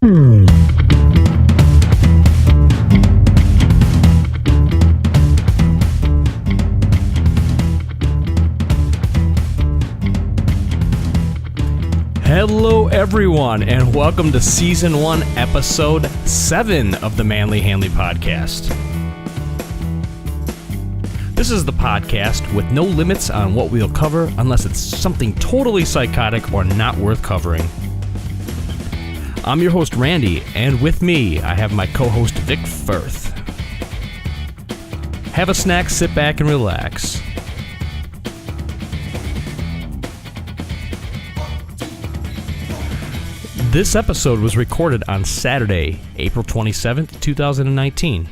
Hello everyone, and welcome to Season 1, Episode 7 of the Hanley Podcast. This is the podcast with no limits on what we'll cover unless it's something totally psychotic or not worth covering. I'm your host Randy, and with me I have my co-host Vic Firth. Have a snack, sit back, and relax. This episode was recorded on Saturday, April 27th, 2019.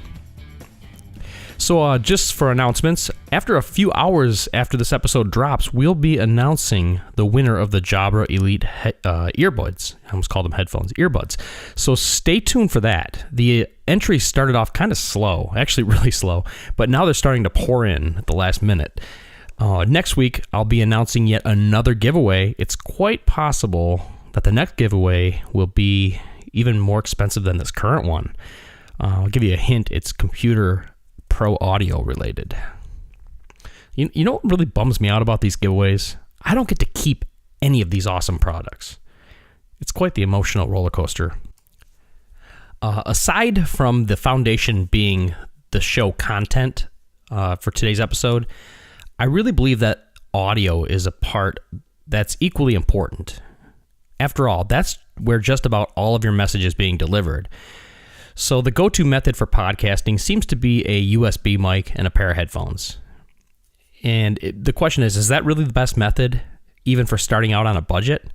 So just for announcements, after a few hours after this episode drops, we'll be announcing the winner of the Jabra Elite earbuds. I almost called them headphones, earbuds. So stay tuned for that. The entries started off kind of slow, actually really slow, but now they're starting to pour in at the last minute. Next week, I'll be announcing yet another giveaway. It's quite possible that the next giveaway will be even more expensive than this current one. I'll give you a hint. It's computer pro audio related. You know what really bums me out about these giveaways? I don't get to keep any of these awesome products. It's quite the emotional roller coaster. Aside from the foundation being the show content for today's episode, I really believe that audio is a part that's equally important. After all, that's where just about all of your message is being delivered. So the go-to method for podcasting seems to be a USB mic and a pair of headphones. And the question is that really the best method, even for starting out on a budget?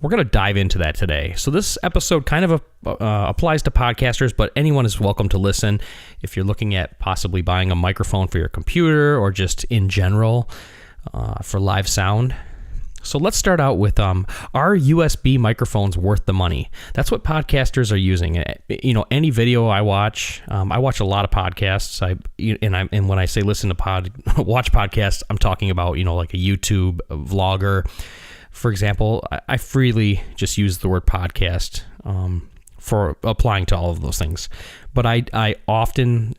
We're going to dive into that today. So this episode kind of applies to podcasters, but anyone is welcome to listen if you're looking at possibly buying a microphone for your computer or just in general for live sound. So let's start out with, are USB microphones worth the money? That's what podcasters are using. You know, any video I watch a lot of podcasts. And when I say listen to watch podcasts, I'm talking about, like a YouTube vlogger, for example. I freely just use the word podcast for applying to all of those things. But I often,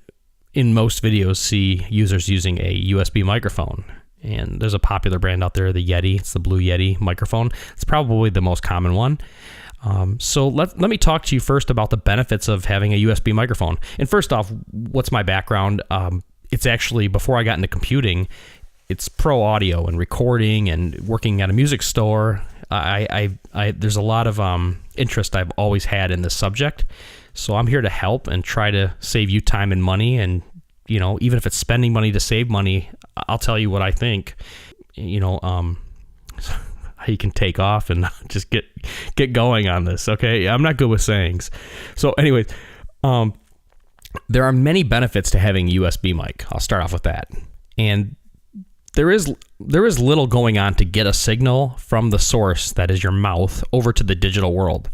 in most videos, see users using a USB microphone. And there's a popular brand out there, the Yeti. It's the Blue Yeti microphone. It's probably the most common one. So let me talk to you first about the benefits of having a USB microphone. And first off, what's my background? It's actually, before I got into computing, it's pro audio and recording and working at a music store. There's a lot of interest I've always had in this subject. So I'm here to help and try to save you time and money. And even if it's spending money to save money, I'll tell you what I think, how you can take off and just get going on this. Okay. I'm not good with sayings. So anyways, there are many benefits to having a USB mic. I'll start off with that. And there is little going on to get a signal from the source, that is your mouth, over to the digital world.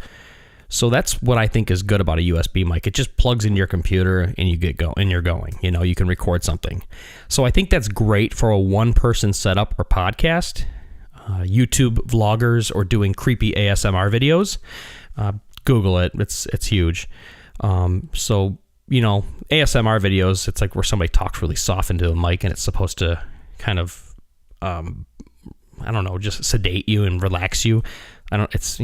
So that's what I think is good about a USB mic. It just plugs into your computer and you're going. You can record something. So I think that's great for a one-person setup or podcast, YouTube vloggers, or doing creepy ASMR videos. Google it. It's huge. So ASMR videos, it's like where somebody talks really soft into a mic and it's supposed to kind of, just sedate you and relax you. It's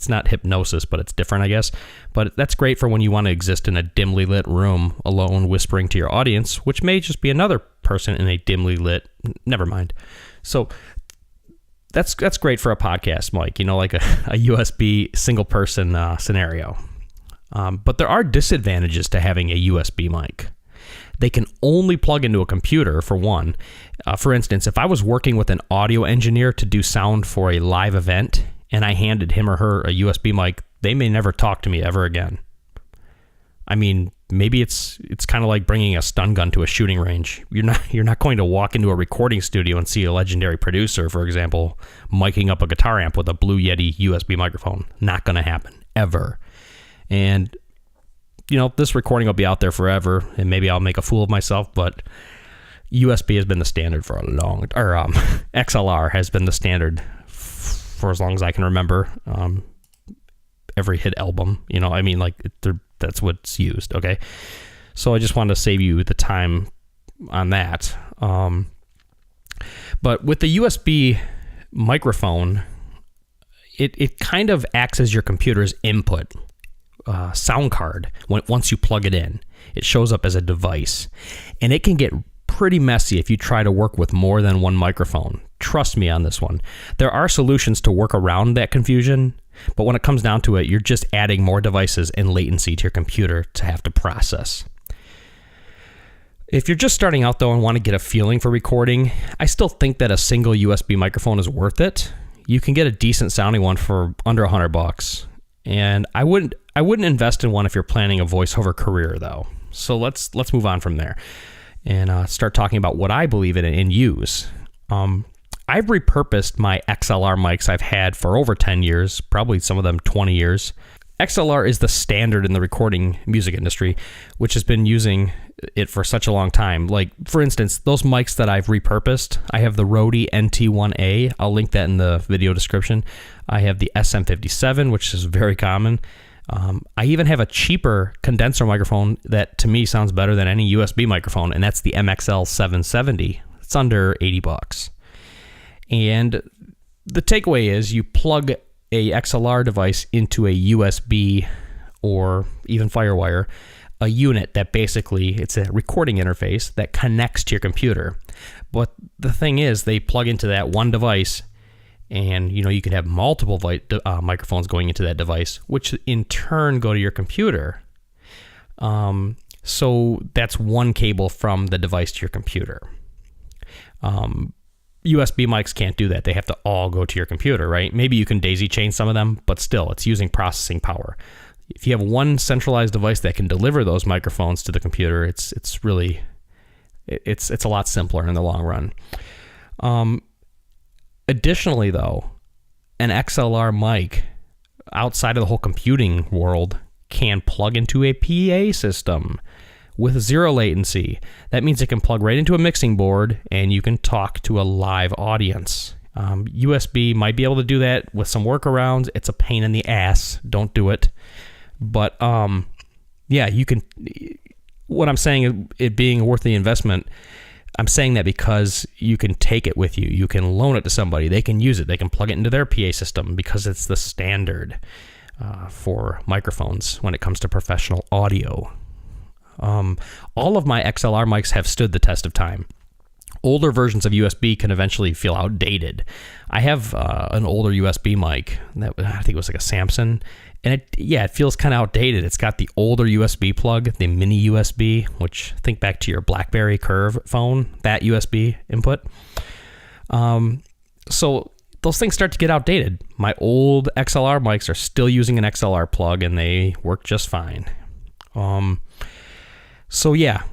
not hypnosis, but it's different, I guess. But that's great for when you want to exist in a dimly lit room alone, whispering to your audience, which may just be another person in a dimly lit, never mind. So that's great for a podcast mic, like a USB single person scenario. But there are disadvantages to having a USB mic. They can only plug into a computer, for one. For instance, if I was working with an audio engineer to do sound for a live event, and I handed him or her a USB mic, they may never talk to me ever again. I mean, maybe it's kind of like bringing a stun gun to a shooting range. You're not going to walk into a recording studio and see a legendary producer, for example, miking up a guitar amp with a Blue Yeti USB microphone. Not going to happen, ever. And, this recording will be out there forever, and maybe I'll make a fool of myself, but USB has been the standard for XLR has been the standard for as long as I can remember. every hit album. I mean, like that's what's used. Okay, so I just wanted to save you the time on that. But with the USB microphone, it kind of acts as your computer's input sound card. Once you plug it in, it shows up as a device, and it can get pretty messy if you try to work with more than one microphone. Trust me on this one. There are solutions to work around that confusion, but when it comes down to it, you're just adding more devices and latency to your computer to have to process. If you're just starting out though and want to get a feeling for recording, I still think that a single USB microphone is worth it. You can get a decent sounding one for under $100, and I wouldn't invest in one if you're planning a voiceover career though. So let's move on from there and start talking about what I believe in and use. I've repurposed my XLR mics I've had for over 10 years, probably some of them 20 years. XLR is the standard in the recording music industry, which has been using it for such a long time. Like, for instance, those mics that I've repurposed, I have the Rode NT1A. I'll link that in the video description. I have the SM57, which is very common. I even have a cheaper condenser microphone that to me sounds better than any USB microphone, and that's the MXL 770. It's under $80. And the takeaway is you plug a XLR device into a USB or even FireWire, a unit that basically, it's a recording interface that connects to your computer. But the thing is, they plug into that one device, and you can have multiple microphones going into that device, which in turn go to your computer. So that's one cable from the device to your computer. USB mics can't do that. They have to all go to your computer, right? Maybe you can daisy chain some of them, but still, it's using processing power. If you have one centralized device that can deliver those microphones to the computer, it's a lot simpler in the long run. Additionally, though, an XLR mic outside of the whole computing world can plug into a PA system with zero latency. That means it can plug right into a mixing board and you can talk to a live audience. USB might be able to do that with some workarounds. It's a pain in the ass. Don't do it. But yeah, you can. What I'm saying is it being worth the investment. I'm saying that because you can take it with you. You can loan it to somebody. They can use it. They can plug it into their PA system because it's the standard for microphones when it comes to professional audio. All of my XLR mics have stood the test of time. Older versions of USB can eventually feel outdated. I have an older USB mic that I think it was like a Samson, and it feels kind of outdated. It's got the older USB plug, the mini USB, which think back to your BlackBerry Curve phone, that USB input. So those things start to get outdated. My old XLR mics are still using an XLR plug, and they work just fine. So yeah,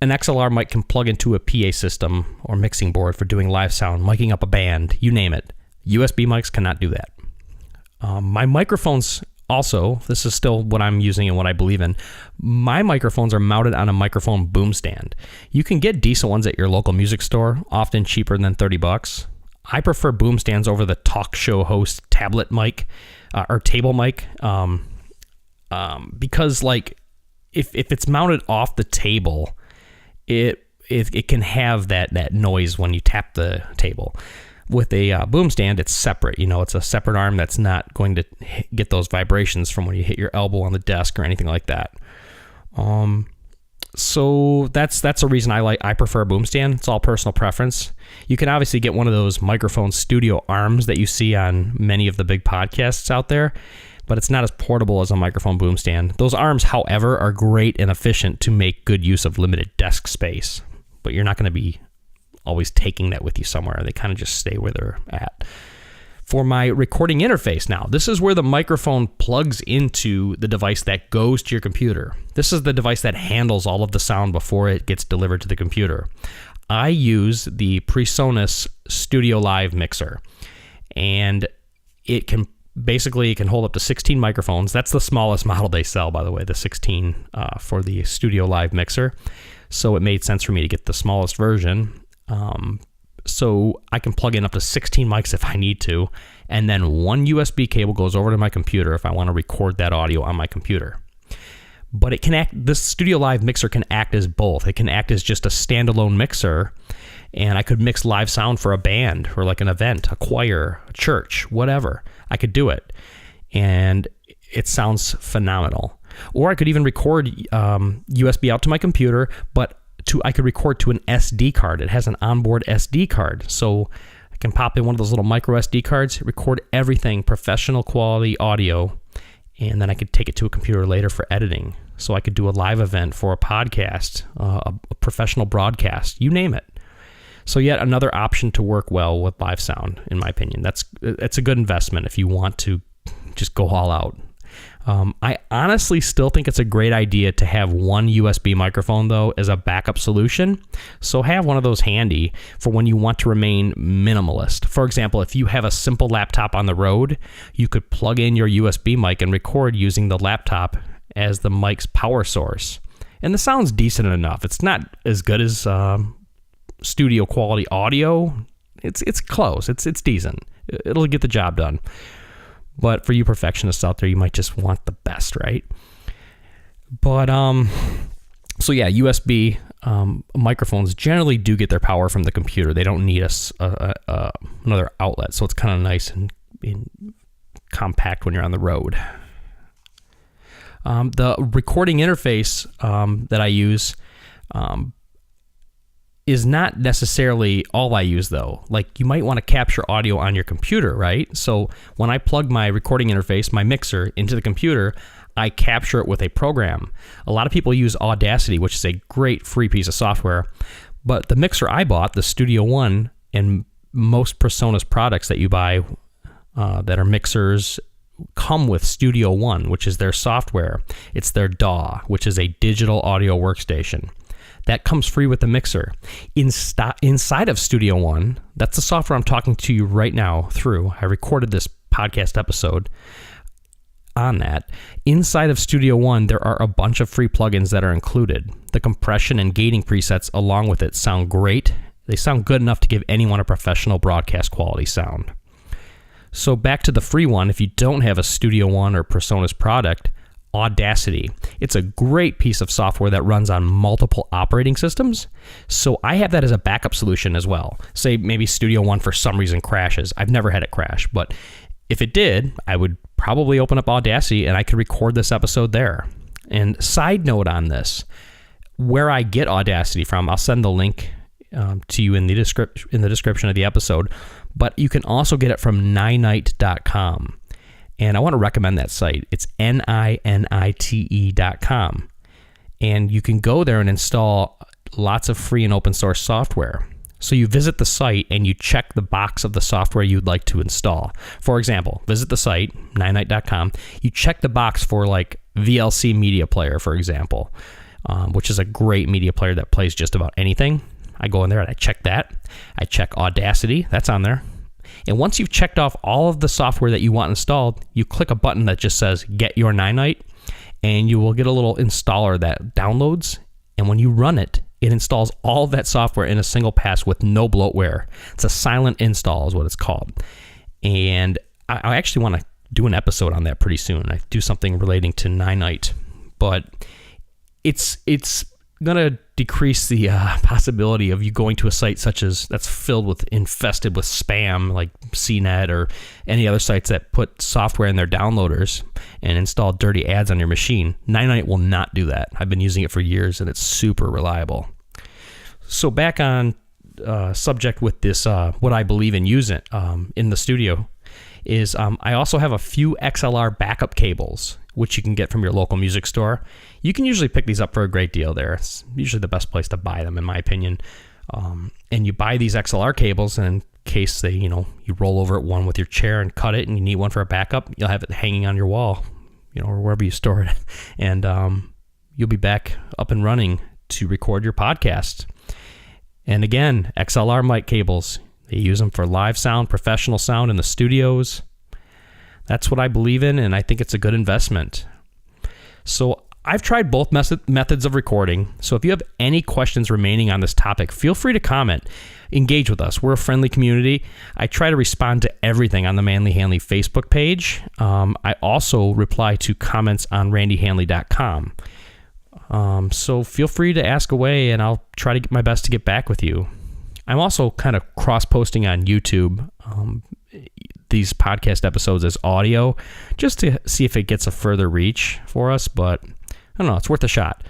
an XLR mic can plug into a PA system or mixing board for doing live sound, miking up a band, you name it. USB mics cannot do that. My microphones also, this is still what I'm using and what I believe in, my microphones are mounted on a microphone boom stand. You can get decent ones at your local music store, often cheaper than $30. I prefer boom stands over the talk show host tablet mic or table mic because like, if it's mounted off the table, it can have that noise when you tap the table. With a boom stand, it's separate. It's a separate arm that's not going to get those vibrations from when you hit your elbow on the desk or anything like that. So that's a reason I prefer a boom stand. It's all personal preference. You can obviously get one of those microphone studio arms that you see on many of the big podcasts out there, but it's not as portable as a microphone boom stand. Those arms, however, are great and efficient to make good use of limited desk space, but you're not going to be always taking that with you somewhere. They kind of just stay where they're at. For my recording interface now, this is where the microphone plugs into the device that goes to your computer. This is the device that handles all of the sound before it gets delivered to the computer. I use the PreSonus StudioLive Mixer, and it can hold up to 16 microphones. That's the smallest model they sell, by the way, the 16 for the StudioLive Mixer. So it made sense for me to get the smallest version. So I can plug in up to 16 mics if I need to, and then one USB cable goes over to my computer if I want to record that audio on my computer. But it can act, this StudioLive Mixer can act as both. It can act as just a standalone mixer, and I could mix live sound for a band or like an event, a choir, a church, whatever. I could do it, and it sounds phenomenal. Or I could even record USB out to my computer, but I could record to an SD card. It has an onboard SD card, so I can pop in one of those little micro SD cards, record everything, professional quality audio, and then I could take it to a computer later for editing. So I could do a live event for a podcast, a professional broadcast, you name it. So yet another option to work well with live sound, in my opinion. It's a good investment if you want to just go all out. I honestly still think it's a great idea to have one USB microphone, though, as a backup solution. So have one of those handy for when you want to remain minimalist. For example, if you have a simple laptop on the road, you could plug in your USB mic and record using the laptop as the mic's power source. And the sound's decent enough. It's not as good as studio quality audio. It's close. It's decent. It'll get the job done. But for you perfectionists out there, you might just want the best, right? But, so yeah, USB microphones generally do get their power from the computer. They don't need another outlet, so it's kind of nice and compact when you're on the road. The recording interface that I use is not necessarily all I use, though. Like, you might want to capture audio on your computer, right? So when I plug my recording interface, my mixer, into the computer, I capture it with a program. A lot of people use Audacity, which is a great free piece of software. But the mixer I bought, the Studio One, and most PreSonus products that you buy that are mixers come with Studio One, which is their software. It's their DAW, which is a digital audio workstation. That comes free with the mixer. Inside of Studio One, that's the software I'm talking to you right now through. I recorded this podcast episode on that. Inside of Studio One, there are a bunch of free plugins that are included. The compression and gating presets along with it sound great. They sound good enough to give anyone a professional broadcast quality sound. So back to the free one, if you don't have a Studio One or PreSonus product, Audacity. It's a great piece of software that runs on multiple operating systems. So I have that as a backup solution as well. Say maybe Studio One for some reason crashes. I've never had it crash, but if it did, I would probably open up Audacity and I could record this episode there. And side note on this, where I get Audacity from, I'll send the link to you in the description of the episode, but you can also get it from ninite.com. And I want to recommend that site. It's ninite.com. And you can go there and install lots of free and open source software. So you visit the site and you check the box of the software you'd like to install. For example, visit the site, ninite.com. You check the box for like VLC Media Player, for example, which is a great media player that plays just about anything. I go in there and I check that. I check Audacity. That's on there. And once you've checked off all of the software that you want installed, you click a button that just says Get Your Ninite, and you will get a little installer that downloads. And when you run it, it installs all of that software in a single pass with no bloatware. It's a silent install is what it's called. And I actually want to do an episode on that pretty soon. I do something relating to Ninite. But it's going to decrease the possibility of you going to a site such as that's infested with spam like CNET or any other sites that put software in their downloaders and install dirty ads on your machine. Ninite will not do that. I've been using it for years and it's super reliable. So back on subject with this, what I believe in using in the studio is I also have a few XLR backup cables, which you can get from your local music store. You can usually pick these up for a great deal there. It's usually the best place to buy them, in my opinion. And you buy these XLR cables, and in case they, you roll over at one with your chair and cut it, and you need one for a backup, you'll have it hanging on your wall, or wherever you store it. And you'll be back up and running to record your podcast. And again, XLR mic cables. They use them for live sound, professional sound in the studios. That's what I believe in, and I think it's a good investment. So I've tried both methods of recording, so if you have any questions remaining on this topic, feel free to comment. Engage with us. We're a friendly community. I try to respond to everything on the Manly Hanley Facebook page. I also reply to comments on randyhanley.com. So feel free to ask away, and I'll try to get my best to get back with you. I'm also kind of cross-posting on YouTube these podcast episodes as audio, just to see if it gets a further reach for us, but I don't know, it's worth a shot.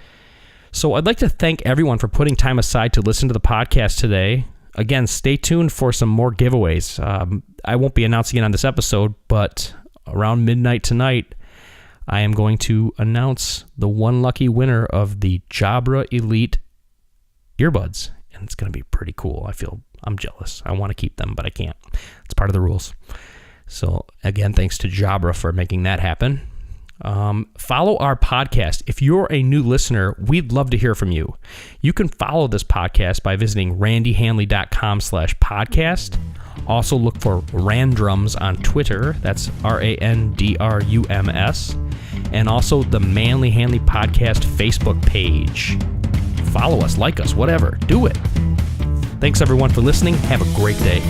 So I'd like to thank everyone for putting time aside to listen to the podcast today. Again, stay tuned for some more giveaways. I won't be announcing it on this episode, but around midnight tonight, I am going to announce the one lucky winner of the Jabra Elite earbuds. And it's going to be pretty cool. I'm jealous. I want to keep them, but I can't. It's part of the rules. So again, thanks to Jabra for making that happen. Follow our podcast. If you're a new listener, we'd love to hear from you. You can follow this podcast by visiting randyhanley.com/podcast. Also look for Randrums on Twitter. That's RANDRUMS. And also the Manly Hanley Podcast Facebook page. Follow us, like us, whatever. Do it. Thanks everyone for listening. Have a great day.